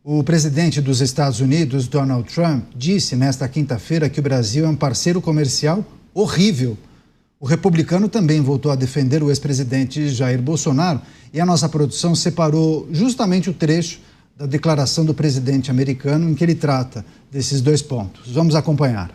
O presidente dos Estados Unidos, Donald Trump, disse nesta quinta-feira que o Brasil é um parceiro comercial horrível. O republicano também voltou a defender o ex-presidente Jair Bolsonaro e a nossa produção separou justamente o trecho da declaração do presidente americano em que ele trata desses dois pontos. Vamos acompanhar.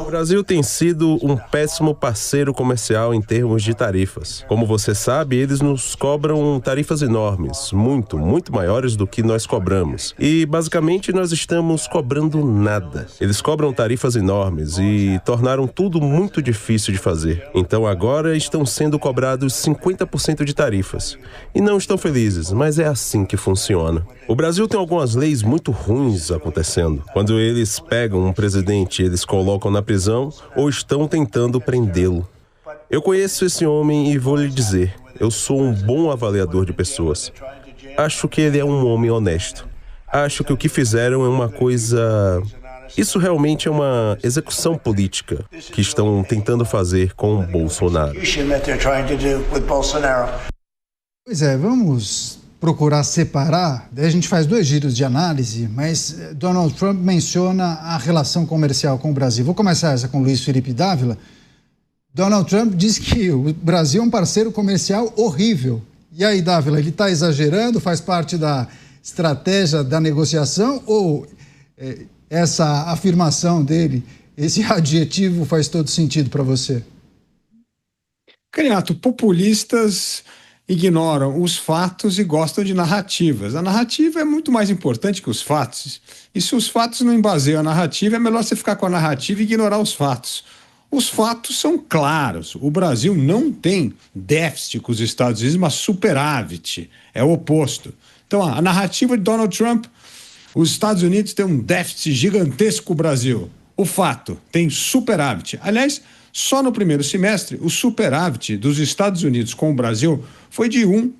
O Brasil tem sido um péssimo parceiro comercial em termos de tarifas. Como você sabe, eles nos cobram tarifas enormes, muito maiores do que nós cobramos. E, basicamente, nós estamos cobrando nada. Eles cobram tarifas enormes e tornaram tudo muito difícil de fazer. Então, agora estão sendo cobrados 50% de tarifas. E não estão felizes, mas é assim que funciona. O Brasil tem algumas leis muito ruins acontecendo. Quando eles pegam um presidente, eles colocam na prisão ou estão tentando prendê-lo. Eu conheço esse homem e vou lhe dizer, eu sou um bom avaliador de pessoas. Acho que ele é um homem honesto. Acho que o que fizeram é uma coisa... Isso realmente é uma execução política que estão tentando fazer com o Bolsonaro. Pois é, vamos procurar separar, daí a gente faz dois giros de análise, mas Donald Trump menciona a relação comercial com o Brasil. Vou começar essa com Luiz Felipe Dávila. Donald Trump diz que o Brasil é um parceiro comercial horrível. E aí, Dávila, ele está exagerando, faz parte da estratégia da negociação ou essa afirmação dele, esse adjetivo faz todo sentido para você? Caniato, populistas ignoram os fatos e gostam de narrativas. A narrativa é muito mais importante que os fatos. E se os fatos não embaseiam a narrativa, é melhor você ficar com a narrativa e ignorar os fatos. Os fatos são claros. O Brasil não tem déficit com os Estados Unidos, mas superávit. É o oposto. Então, a narrativa de Donald Trump, os Estados Unidos têm um déficit gigantesco com o Brasil. O fato, tem superávit. Aliás, só no primeiro semestre, o superávit dos Estados Unidos com o Brasil foi de 1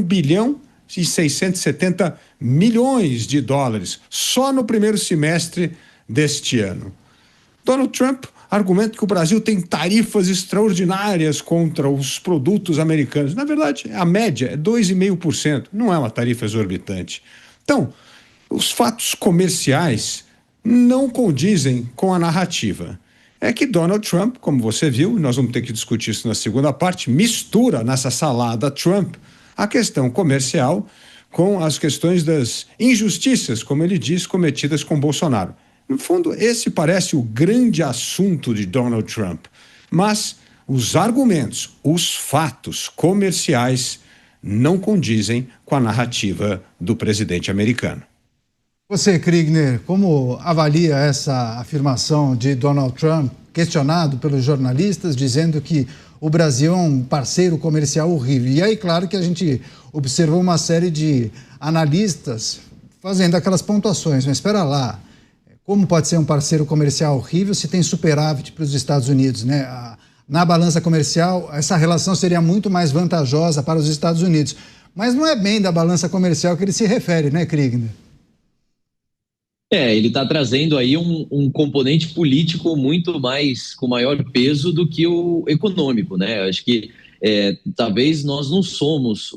bilhão e 670 milhões de dólares, só no primeiro semestre deste ano. Donald Trump argumenta que o Brasil tem tarifas extraordinárias contra os produtos americanos. Na verdade, a média é 2,5%, não é uma tarifa exorbitante. Então, os fatos comerciais não condizem com a narrativa. É que Donald Trump, como você viu, e nós vamos ter que discutir isso na segunda parte, mistura nessa salada Trump a questão comercial com as questões das injustiças, como ele diz, cometidas com Bolsonaro. No fundo, esse parece o grande assunto de Donald Trump. Mas os argumentos, os fatos comerciais não condizem com a narrativa do presidente americano. Você, Kriegner, como avalia essa afirmação de Donald Trump, questionado pelos jornalistas, dizendo que o Brasil é um parceiro comercial horrível? E aí, claro que a gente observou uma série de analistas fazendo aquelas pontuações, mas espera lá, como pode ser um parceiro comercial horrível se tem superávit para os Estados Unidos, né? Na balança comercial, essa relação seria muito mais vantajosa para os Estados Unidos. Mas não é bem da balança comercial que ele se refere, né, Kriegner? Ele está trazendo aí um componente político muito mais, com maior peso do que o econômico, né? Acho que talvez nós não somos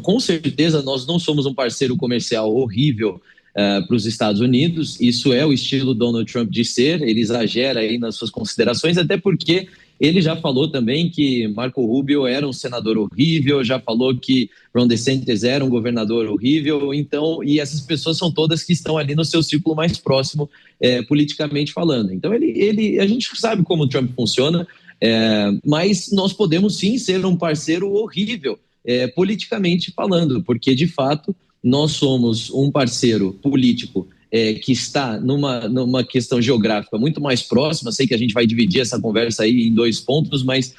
com certeza nós não somos um parceiro comercial horrível para os Estados Unidos. Isso é o estilo Donald Trump de ser, ele exagera aí nas suas considerações, até porque ele já falou também que Marco Rubio era um senador horrível, já falou que Ron DeSantis era um governador horrível, então, e essas pessoas são todas que estão ali no seu círculo mais próximo, politicamente falando. Então, a gente sabe como o Trump funciona, mas nós podemos sim ser um parceiro horrível, politicamente falando, porque, de fato, nós somos um parceiro político que está numa questão geográfica muito mais próxima. Sei que a gente vai dividir essa conversa aí em dois pontos, mas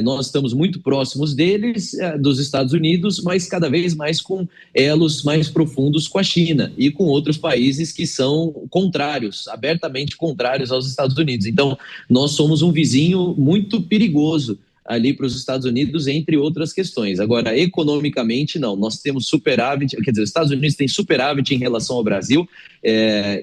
nós estamos muito próximos deles, dos Estados Unidos, mas cada vez mais com elos mais profundos com a China e com outros países que são contrários, abertamente contrários aos Estados Unidos. Então, nós somos um vizinho muito perigoso ali para os Estados Unidos, entre outras questões. Agora, economicamente, não. Nós temos superávit, quer dizer, os Estados Unidos têm superávit em relação ao Brasil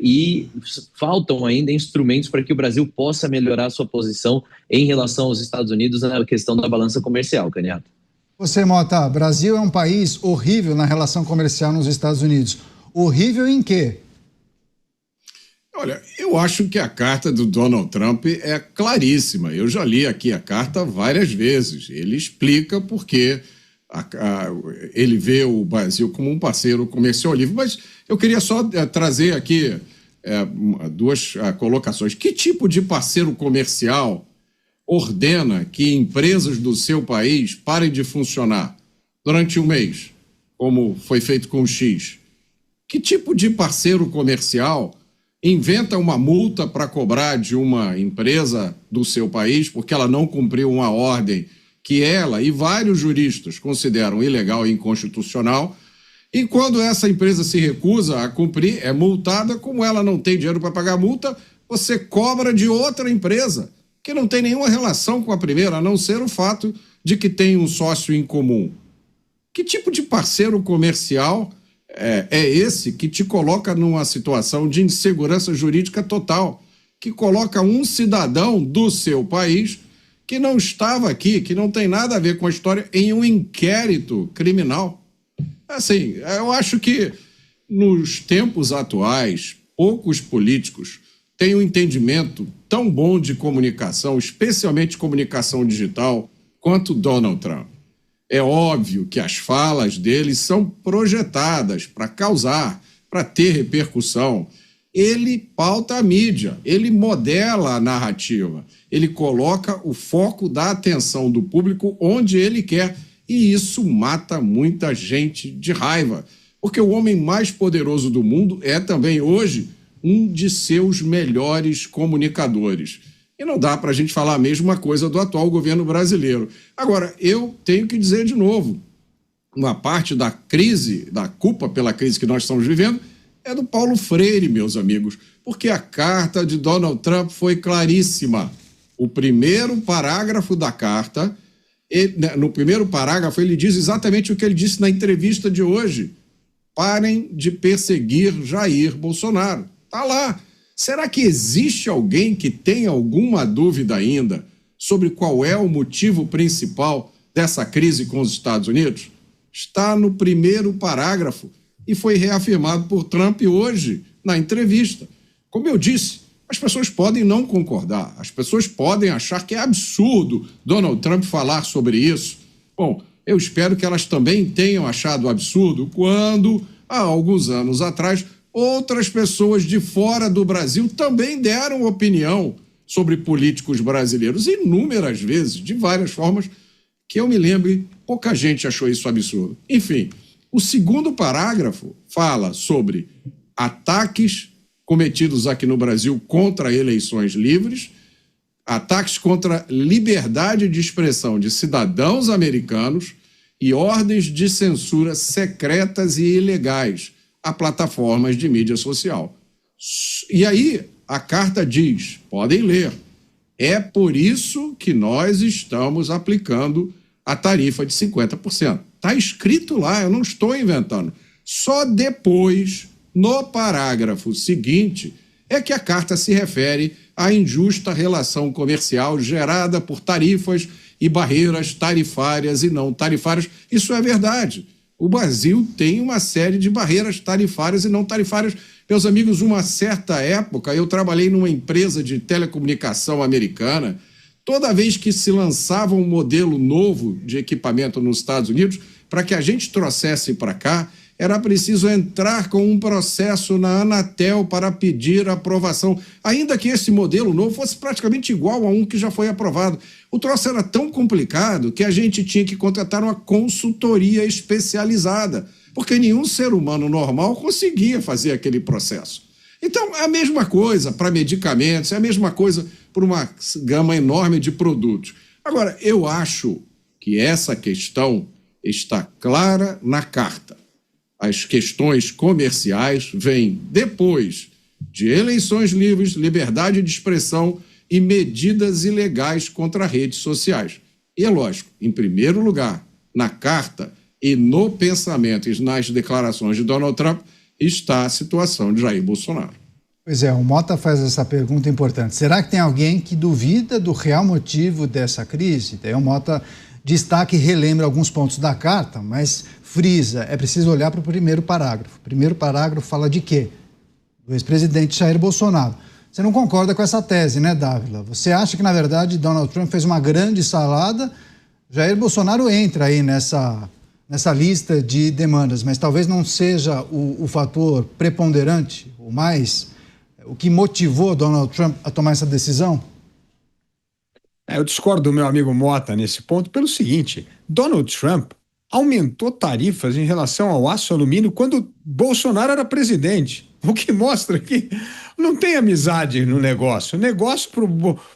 e faltam ainda instrumentos para que o Brasil possa melhorar a sua posição em relação aos Estados Unidos na questão da balança comercial, Caniato. Você, Mota, Brasil é um país horrível na relação comercial nos Estados Unidos. Horrível em quê? Olha, eu acho que a carta do Donald Trump é claríssima. Eu já li aqui a carta várias vezes. Ele explica por que ele vê o Brasil como um parceiro comercial livre. Mas eu queria só trazer aqui duas colocações. Que tipo de parceiro comercial ordena que empresas do seu país parem de funcionar durante um mês, como foi feito com o X? Que tipo de parceiro comercial inventa uma multa para cobrar de uma empresa do seu país porque ela não cumpriu uma ordem que ela e vários juristas consideram ilegal e inconstitucional, e quando essa empresa se recusa a cumprir, é multada? Como ela não tem dinheiro para pagar a multa, você cobra de outra empresa que não tem nenhuma relação com a primeira, a não ser o fato de que tem um sócio em comum. Que tipo de parceiro comercial é esse que te coloca numa situação de insegurança jurídica total, que coloca um cidadão do seu país que não estava aqui, que não tem nada a ver com a história, em um inquérito criminal? Assim, eu acho que nos tempos atuais, poucos políticos têm um entendimento tão bom de comunicação, especialmente comunicação digital, quanto Donald Trump. É óbvio que as falas dele são projetadas para causar, para ter repercussão. Ele pauta a mídia, ele modela a narrativa, ele coloca o foco da atenção do público onde ele quer, e isso mata muita gente de raiva, porque o homem mais poderoso do mundo é também hoje um de seus melhores comunicadores. E não dá para a gente falar a mesma coisa do atual governo brasileiro. Agora, eu tenho que dizer de novo, uma parte da crise, da culpa pela crise que nós estamos vivendo, é do Paulo Freire, meus amigos, porque a carta de Donald Trump foi claríssima. O primeiro parágrafo da carta, no primeiro parágrafo, ele diz exatamente o que ele disse na entrevista de hoje. Parem de perseguir Jair Bolsonaro. Está lá. Será que existe alguém que tenha alguma dúvida ainda sobre qual é o motivo principal dessa crise com os Estados Unidos? Está no primeiro parágrafo e foi reafirmado por Trump hoje na entrevista. Como eu disse, as pessoas podem não concordar, as pessoas podem achar que é absurdo Donald Trump falar sobre isso. Bom, eu espero que elas também tenham achado absurdo quando, há alguns anos atrás, outras pessoas de fora do Brasil também deram opinião sobre políticos brasileiros, inúmeras vezes, de várias formas, que eu me lembre, pouca gente achou isso absurdo. Enfim, o segundo parágrafo fala sobre ataques cometidos aqui no Brasil contra eleições livres, ataques contra liberdade de expressão de cidadãos americanos e ordens de censura secretas e ilegais a plataformas de mídia social. E aí, a carta diz, podem ler, é por isso que nós estamos aplicando a tarifa de 50%. Está escrito lá, eu não estou inventando. Só depois, no parágrafo seguinte, é que a carta se refere à injusta relação comercial gerada por tarifas e barreiras tarifárias e não tarifárias. Isso é verdade. O Brasil tem uma série de barreiras tarifárias e não tarifárias. Meus amigos, uma certa época, eu trabalhei numa empresa de telecomunicação americana. Toda vez que se lançava um modelo novo de equipamento nos Estados Unidos, para que a gente trouxesse para cá, era preciso entrar com um processo na Anatel para pedir aprovação, ainda que esse modelo novo fosse praticamente igual a um que já foi aprovado. O troço era tão complicado que a gente tinha que contratar uma consultoria especializada, porque nenhum ser humano normal conseguia fazer aquele processo. Então, é a mesma coisa para medicamentos, é a mesma coisa para uma gama enorme de produtos. Agora, eu acho que essa questão está clara na carta. As questões comerciais vêm depois de eleições livres, liberdade de expressão e medidas ilegais contra redes sociais. E é lógico, em primeiro lugar, na carta e no pensamento e nas declarações de Donald Trump, está a situação de Jair Bolsonaro. Pois é, o Mota faz essa pergunta importante. Será que tem alguém que duvida do real motivo dessa crise? Daí o Mota destaca e relembra alguns pontos da carta, mas frisa, é preciso olhar para o primeiro parágrafo. O primeiro parágrafo fala de quê? Do ex-presidente Jair Bolsonaro. Você não concorda com essa tese, né, Dávila? Você acha que, na verdade, Donald Trump fez uma grande salada? Jair Bolsonaro entra aí nessa lista de demandas, mas talvez não seja o fator preponderante, o que motivou Donald Trump a tomar essa decisão? Eu discordo do meu amigo Mota nesse ponto pelo seguinte: Donald Trump aumentou tarifas em relação ao aço e alumínio quando Bolsonaro era presidente, o que mostra que não tem amizade no negócio. O negócio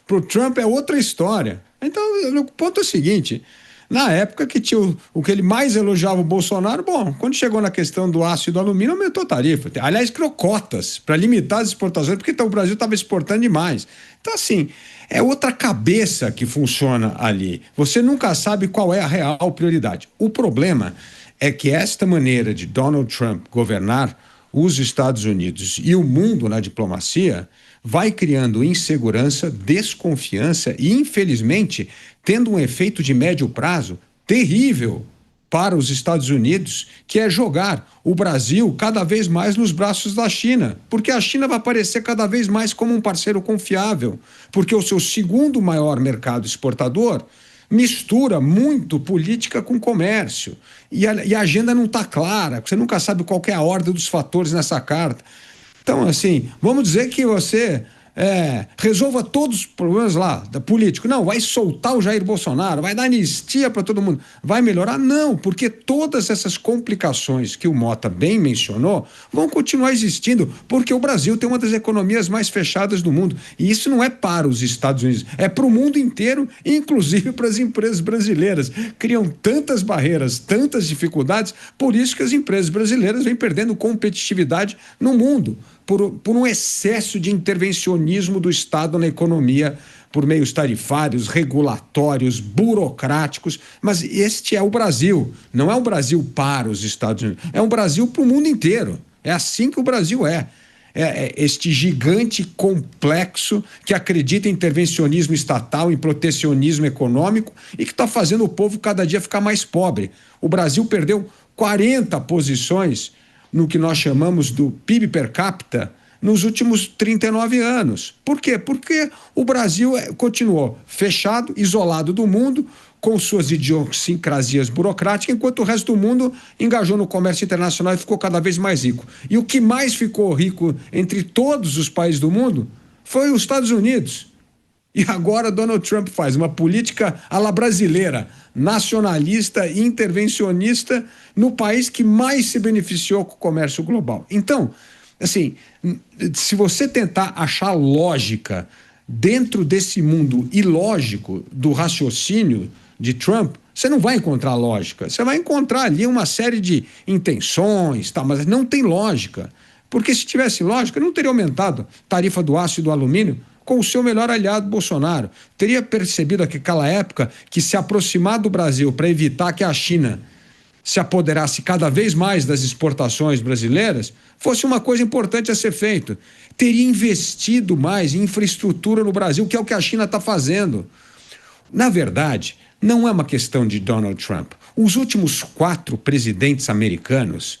pro Trump é outra história. Então, o ponto é o seguinte: na época que tinha o que ele mais elogiava o Bolsonaro, quando chegou na questão do aço e do alumínio, aumentou a tarifa. Aliás, criou cotas para limitar as exportações, porque então o Brasil estava exportando demais. Então, assim, é outra cabeça que funciona ali. Você nunca sabe qual é a real prioridade. O problema é que esta maneira de Donald Trump governar os Estados Unidos e o mundo na diplomacia vai criando insegurança, desconfiança e, infelizmente, tendo um efeito de médio prazo terrível para os Estados Unidos, que é jogar o Brasil cada vez mais nos braços da China, porque a China vai aparecer cada vez mais como um parceiro confiável, porque o seu segundo maior mercado exportador mistura muito política com comércio, e a agenda não está clara, você nunca sabe qual que é a ordem dos fatores nessa carta. Então, assim, vamos dizer que você resolva todos os problemas lá da política. Não, vai soltar o Jair Bolsonaro, vai dar anistia para todo mundo. Vai melhorar? Não, porque todas essas complicações que o Mota bem mencionou vão continuar existindo, porque o Brasil tem uma das economias mais fechadas do mundo. E isso não é para os Estados Unidos, é para o mundo inteiro, inclusive para as empresas brasileiras. Criam tantas barreiras, tantas dificuldades, por isso que as empresas brasileiras vêm perdendo competitividade no mundo, por um excesso de intervencionismo do Estado na economia, por meios tarifários, regulatórios, burocráticos. Mas este é o Brasil, não é um Brasil para os Estados Unidos, é um Brasil para o mundo inteiro. É assim que o Brasil é este gigante complexo que acredita em intervencionismo estatal, em protecionismo econômico e que está fazendo o povo cada dia ficar mais pobre. O Brasil perdeu 40 posições no que nós chamamos do PIB per capita nos últimos 39 anos. Por quê? Porque o Brasil continuou fechado, isolado do mundo, com suas idiosincrasias burocráticas, enquanto o resto do mundo engajou no comércio internacional e ficou cada vez mais rico. E o que mais ficou rico entre todos os países do mundo foi os Estados Unidos. E agora Donald Trump faz uma política à la brasileira, nacionalista e intervencionista no país que mais se beneficiou com o comércio global. Então, assim, se você tentar achar lógica dentro desse mundo ilógico do raciocínio de Trump, você não vai encontrar lógica. Você vai encontrar ali uma série de intenções, mas não tem lógica. Porque se tivesse lógica, não teria aumentado a tarifa do aço e do alumínio com o seu melhor aliado, Bolsonaro. Teria percebido naquela época que se aproximar do Brasil para evitar que a China se apoderasse cada vez mais das exportações brasileiras fosse uma coisa importante a ser feito. Teria investido mais em infraestrutura no Brasil, que é o que a China está fazendo. Na verdade, não é uma questão de Donald Trump. Os últimos 4 presidentes americanos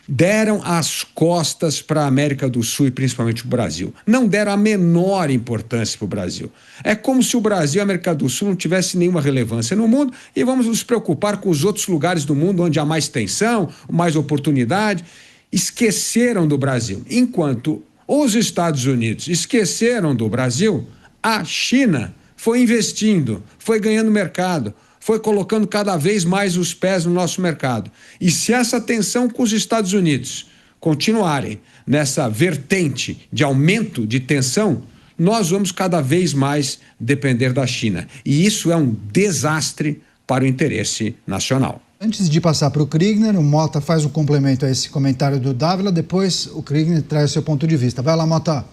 deram as costas para a América do Sul e principalmente o Brasil. Não deram a menor importância para o Brasil. É como se o Brasil e a América do Sul não tivessem nenhuma relevância no mundo e vamos nos preocupar com os outros lugares do mundo onde há mais tensão, mais oportunidade. Esqueceram do Brasil. Enquanto os Estados Unidos esqueceram do Brasil, a China foi investindo, foi ganhando mercado, foi colocando cada vez mais os pés no nosso mercado. E se essa tensão com os Estados Unidos continuarem nessa vertente de aumento de tensão, nós vamos cada vez mais depender da China. E isso é um desastre para o interesse nacional. Antes de passar para o Kriegner, o Mota faz um complemento a esse comentário do Dávila, depois o Kriegner traz o seu ponto de vista. Vai lá, Mota.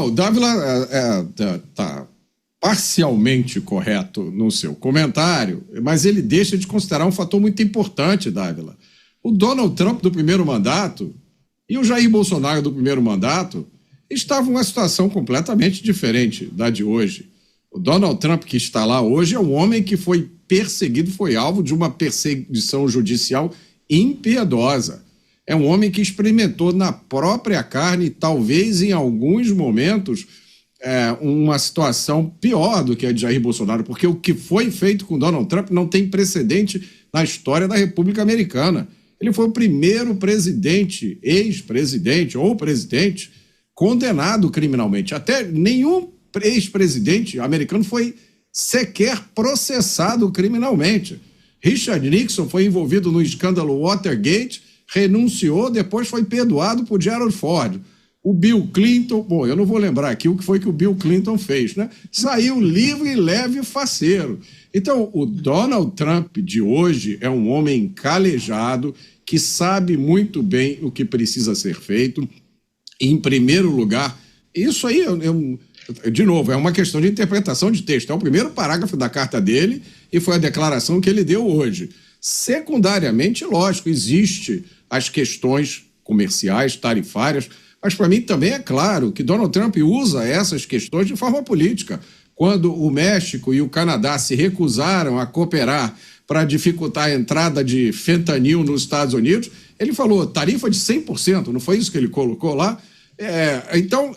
O Dávila está parcialmente correto no seu comentário, mas ele deixa de considerar um fator muito importante, Dávila. O Donald Trump do primeiro mandato e o Jair Bolsonaro do primeiro mandato estavam em uma situação completamente diferente da de hoje. O Donald Trump, que está lá hoje, é um homem que foi perseguido, foi alvo de uma perseguição judicial impiedosa. É um homem que experimentou na própria carne, talvez em alguns momentos, uma situação pior do que a de Jair Bolsonaro, porque o que foi feito com Donald Trump não tem precedente na história da República Americana. Ele foi o primeiro presidente, ex-presidente ou presidente, condenado criminalmente. Até nenhum ex-presidente americano foi sequer processado criminalmente. Richard Nixon foi envolvido no escândalo Watergate, renunciou, depois foi perdoado por Gerald Ford. O Bill Clinton, bom, eu não vou lembrar aqui o que foi que o Bill Clinton fez, né? Saiu livre, leve e faceiro. Então, o Donald Trump de hoje é um homem calejado, que sabe muito bem o que precisa ser feito. Em primeiro lugar, isso aí, de novo, é uma questão de interpretação de texto. É o primeiro parágrafo da carta dele e foi a declaração que ele deu hoje. Secundariamente, lógico, existe as questões comerciais, tarifárias, mas para mim também é claro que Donald Trump usa essas questões de forma política. Quando o México e o Canadá se recusaram a cooperar para dificultar a entrada de fentanil nos Estados Unidos, ele falou tarifa de 100%, não foi isso que ele colocou lá? Então,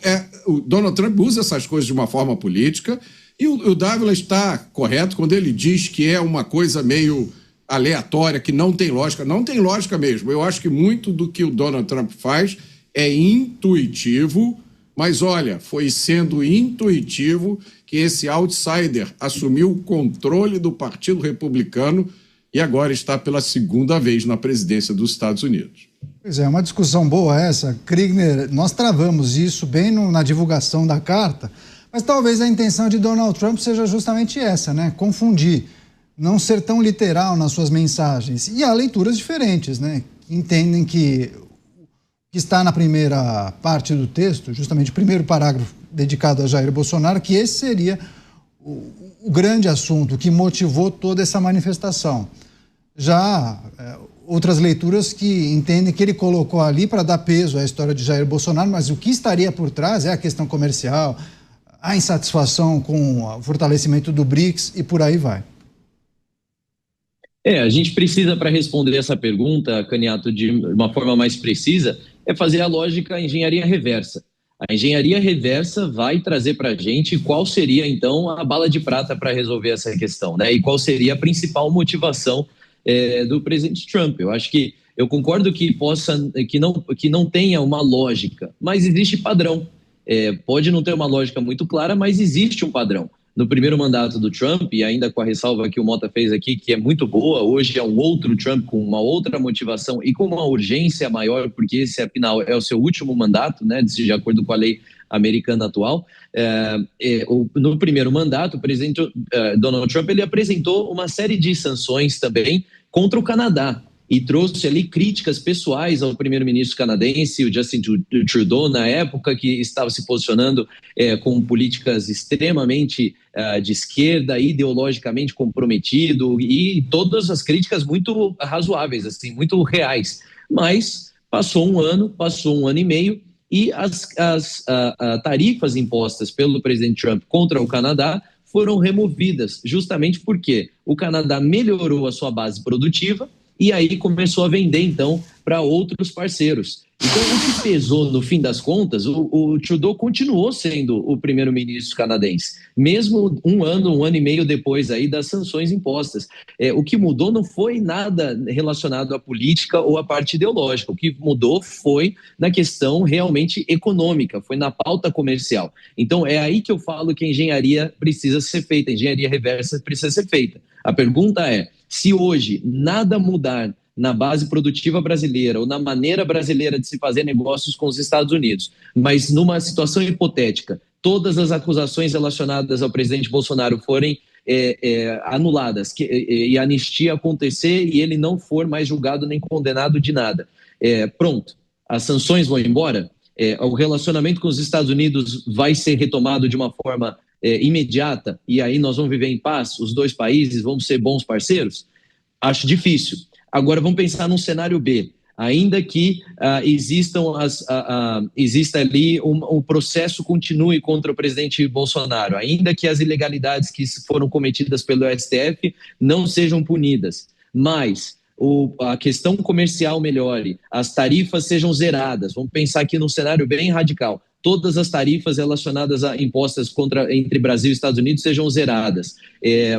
o Donald Trump usa essas coisas de uma forma política e o Dávila está correto quando ele diz que é uma coisa meio aleatória, que não tem lógica. Não tem lógica mesmo. Eu acho que muito do que o Donald Trump faz é intuitivo, mas olha, foi sendo intuitivo que esse outsider assumiu o controle do Partido Republicano e agora está pela segunda vez na presidência dos Estados Unidos. Pois é, uma discussão boa essa. Kriegner, nós travamos isso bem na divulgação da carta, mas talvez a intenção de Donald Trump seja justamente essa, né? Confundir, não ser tão literal nas suas mensagens. E há leituras diferentes, né? Que entendem que está na primeira parte do texto, justamente o primeiro parágrafo dedicado a Jair Bolsonaro, que esse seria o grande assunto que motivou toda essa manifestação. Já outras leituras que entendem que ele colocou ali para dar peso à história de Jair Bolsonaro, mas o que estaria por trás é a questão comercial, a insatisfação com o fortalecimento do BRICS e por aí vai. A gente precisa, para responder essa pergunta, Caniato, de uma forma mais precisa, fazer a lógica engenharia reversa. A engenharia reversa vai trazer para a gente qual seria, então, a bala de prata para resolver essa questão, né? E qual seria a principal motivação do presidente Trump. Eu concordo que não tenha uma lógica, mas existe padrão. Pode não ter uma lógica muito clara, mas existe um padrão. No primeiro mandato do Trump, e ainda com a ressalva que o Mota fez aqui, que é muito boa, hoje é um outro Trump com uma outra motivação e com uma urgência maior, porque esse, afinal, é o seu último mandato, né, de acordo com a lei americana atual. No primeiro mandato, o presidente Donald Trump ele apresentou uma série de sanções também contra o Canadá, e trouxe ali críticas pessoais ao primeiro-ministro canadense, o Justin Trudeau, na época, que estava se posicionando com políticas extremamente de esquerda, ideologicamente comprometido, e todas as críticas muito razoáveis, assim, muito reais. Mas passou um ano e meio, e as tarifas impostas pelo presidente Trump contra o Canadá foram removidas, justamente porque o Canadá melhorou a sua base produtiva, e aí começou a vender, então, para outros parceiros. Então, o que pesou, no fim das contas, o Trudeau continuou sendo o primeiro-ministro canadense, mesmo um ano e meio depois aí das sanções impostas. O que mudou não foi nada relacionado à política ou à parte ideológica. O que mudou foi na questão realmente econômica, foi na pauta comercial. Então, é aí que eu falo que a engenharia precisa ser feita, a engenharia reversa precisa ser feita. A pergunta é, se hoje nada mudar na base produtiva brasileira ou na maneira brasileira de se fazer negócios com os Estados Unidos, mas numa situação hipotética, todas as acusações relacionadas ao presidente Bolsonaro forem anuladas, e a anistia acontecer e ele não for mais julgado nem condenado de nada, pronto, as sanções vão embora, o relacionamento com os Estados Unidos vai ser retomado de uma forma imediata, e aí nós vamos viver em paz, os dois países vão ser bons parceiros? Acho difícil. Agora vamos pensar num cenário B. ainda que exista ali o processo continue contra o presidente Bolsonaro, ainda que as ilegalidades que foram cometidas pelo STF não sejam punidas, mas a questão comercial melhore, as tarifas sejam zeradas. Vamos pensar aqui num cenário bem radical. Todas as tarifas relacionadas a impostas entre Brasil e Estados Unidos sejam zeradas.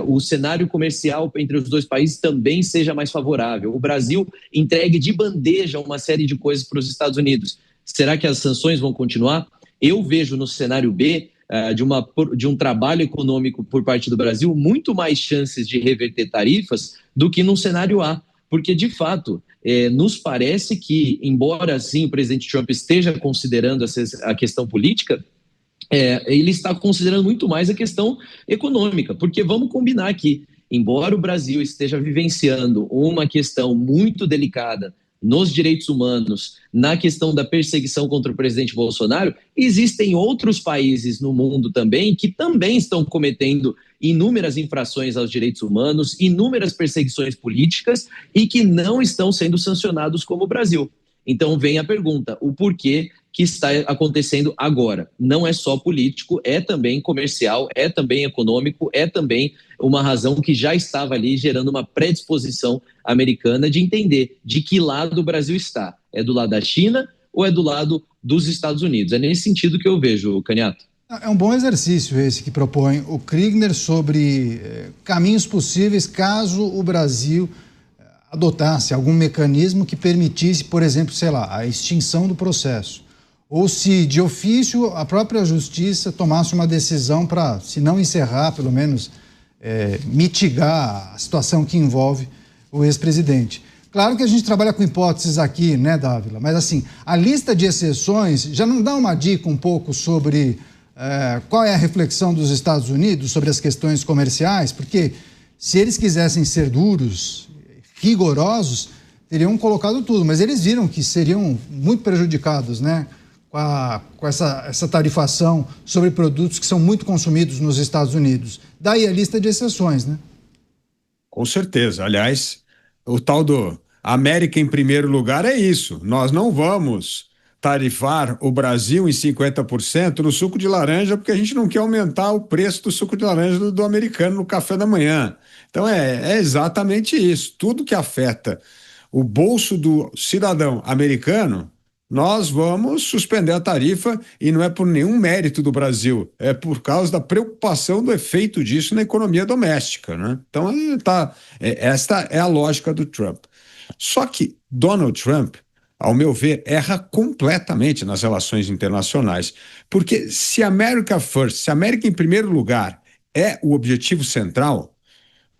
O cenário comercial entre os dois países também seja mais favorável. O Brasil entregue de bandeja uma série de coisas para os Estados Unidos. Será que as sanções vão continuar? Eu vejo no cenário B de um trabalho econômico por parte do Brasil muito mais chances de reverter tarifas do que no cenário A. Porque, de fato, nos parece que, embora, sim, o presidente Trump esteja considerando a questão política, ele está considerando muito mais a questão econômica. Porque vamos combinar aqui, embora o Brasil esteja vivenciando uma questão muito delicada nos direitos humanos, na questão da perseguição contra o presidente Bolsonaro, existem outros países no mundo também que também estão cometendo inúmeras infrações aos direitos humanos, inúmeras perseguições políticas e que não estão sendo sancionados como o Brasil. Então vem a pergunta, o porquê que está acontecendo agora? Não é só político, é também comercial, é também econômico, é também uma razão que já estava ali gerando uma predisposição americana de entender de que lado o Brasil está. É do lado da China ou é do lado dos Estados Unidos? É nesse sentido que eu vejo, Caniato. É um bom exercício esse que propõe o Kriegner sobre caminhos possíveis caso o Brasil adotasse algum mecanismo que permitisse, por exemplo, sei lá, a extinção do processo. Ou se, de ofício, a própria justiça tomasse uma decisão para, se não encerrar, pelo menos mitigar a situação que envolve o ex-presidente. Claro que a gente trabalha com hipóteses aqui, né, Dávila? Mas, assim, a lista de exceções já não dá uma dica um pouco sobre qual é a reflexão dos Estados Unidos sobre as questões comerciais? Porque se eles quisessem ser duros, rigorosos, teriam colocado tudo, mas eles viram que seriam muito prejudicados, né, com essa tarifação sobre produtos que são muito consumidos nos Estados Unidos. Daí a lista de exceções, né? Com certeza. Aliás, o tal do América em primeiro lugar é isso. Nós não vamos tarifar o Brasil em 50% no suco de laranja, porque a gente não quer aumentar o preço do suco de laranja do americano no café da manhã. Então é exatamente isso. Tudo que afeta o bolso do cidadão americano, nós vamos suspender a tarifa, e não é por nenhum mérito do Brasil, é por causa da preocupação do efeito disso na economia doméstica, né? Então esta é a lógica do Trump. Só que Donald Trump, ao meu ver, erra completamente nas relações internacionais, porque se America First, se América em primeiro lugar é o objetivo central,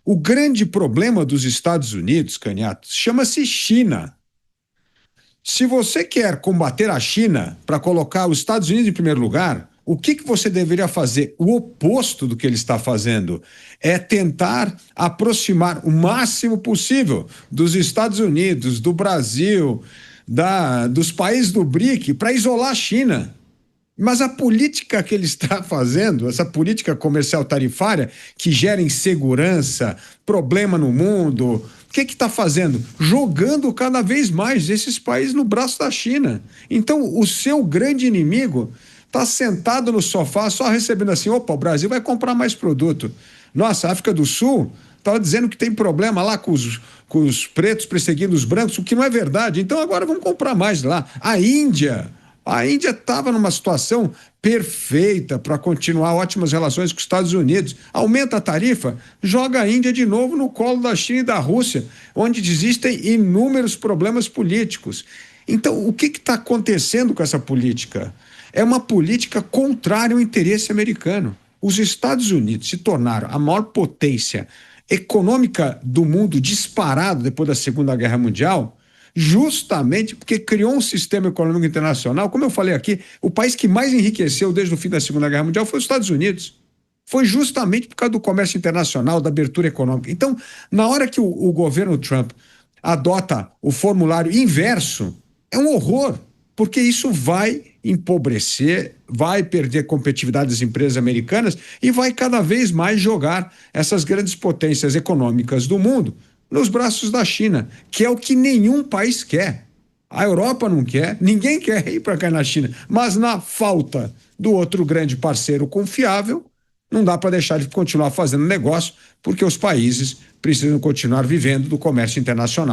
o grande problema dos Estados Unidos, Caniato, chama-se China. Se você quer combater a China para colocar os Estados Unidos em primeiro lugar, o que você deveria fazer? O oposto do que ele está fazendo é tentar aproximar o máximo possível dos Estados Unidos, do Brasil, dos países do BRIC, para isolar a China. Mas a política que ele está fazendo, essa política comercial tarifária, que gera insegurança, problema no mundo, o que está fazendo? Jogando cada vez mais esses países no braço da China. Então, o seu grande inimigo está sentado no sofá só recebendo assim, opa, o Brasil vai comprar mais produto. Nossa, a África do Sul estava dizendo que tem problema lá com os pretos perseguindo os brancos, o que não é verdade. Então, agora vamos comprar mais lá. A Índia estava numa situação perfeita para continuar ótimas relações com os Estados Unidos. Aumenta a tarifa, joga a Índia de novo no colo da China e da Rússia, onde existem inúmeros problemas políticos. Então, o que está acontecendo com essa política? É uma política contrária ao interesse americano. Os Estados Unidos se tornaram a maior potência econômica do mundo disparado depois da Segunda Guerra Mundial, justamente porque criou um sistema econômico internacional. Como eu falei aqui, o país que mais enriqueceu desde o fim da Segunda Guerra Mundial foi os Estados Unidos. Foi justamente por causa do comércio internacional, da abertura econômica. Então, na hora que o governo Trump adota o formulário inverso, é um horror, porque isso vai empobrecer, vai perder competitividade das empresas americanas e vai cada vez mais jogar essas grandes potências econômicas do mundo nos braços da China, que é o que nenhum país quer. A Europa não quer, ninguém quer ir para cá na China, mas na falta do outro grande parceiro confiável, não dá para deixar de continuar fazendo negócio, porque os países precisam continuar vivendo do comércio internacional.